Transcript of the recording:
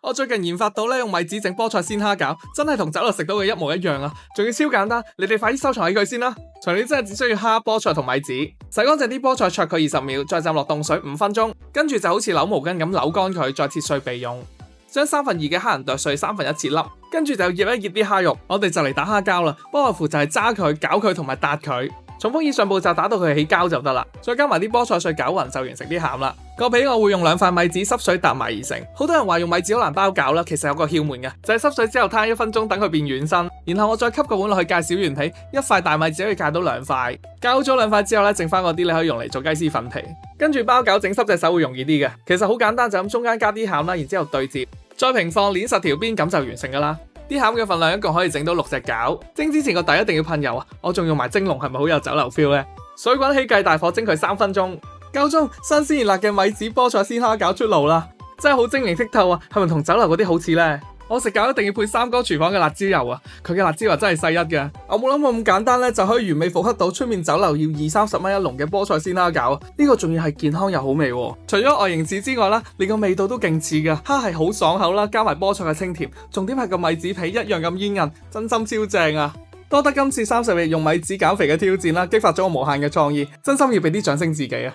我最近研發到咧用米紙整菠菜鮮蝦餃，真係同酒樓食到嘅一模一樣啊！仲要超簡單，你哋快啲收藏起佢先啦。材料真係只需要蝦、菠菜同米紙，洗乾淨啲菠菜焯佢20秒，再浸落凍水5分鐘，跟住就好似扭毛巾咁扭乾佢，再切碎備用。將2/3嘅蝦仁剁碎1/3切粒，跟住就醃一醃啲蝦肉。我哋就嚟打蝦膠啦，不外乎就係揸佢、攪佢同埋撻佢。重複以上步驟打到佢起膠就得啦，再加埋啲菠菜碎攪勻就完成啲餡啦。個皮我會用2塊米紙濕水搭埋而成。好多人話用米紙好難包餃啦，其實有個竅門嘅，就係濕水之後攤1分鐘等佢變軟身，然後我再吸個碗落去界小圓皮，1塊大米紙可以界到2塊。界好咗2塊之後咧，剩翻嗰啲你可以用嚟做雞絲粉皮。跟住包餃整濕隻手會容易啲嘅，其實好簡單，就咁中間加啲餡啦，然之後對接，再平放捏實條邊咁就完成噶啦。啲餡嘅份量一共可以整到6隻餃。蒸之前個底一定要噴油啊！我仲用埋蒸籠，係咪好有酒樓 feel 呢？水滾起計大火蒸佢3分鐘，夠鐘新鮮熱辣嘅米紙菠菜鮮蝦餃出爐啦！真係好晶瑩剔透啊！係咪同酒樓嗰啲好似呢？我食餃一定要配三哥廚房嘅辣椒油啊！佢嘅辣椒油真係細一嘅，我冇諗過咁簡單咧就可以完美復刻到出面酒樓要20-30蚊一籠嘅菠菜鮮蝦餃。呢個仲要係健康又好味喎！除咗外形似之外啦，連個味道都勁似㗎，蝦係好爽口啦，加埋菠菜嘅清甜，重點係個米紙皮一樣咁煙韌，真心超正啊！多得今次30日用米紙減肥嘅挑戰啦，激發咗我無限嘅創意，真心要俾啲掌聲自己啊！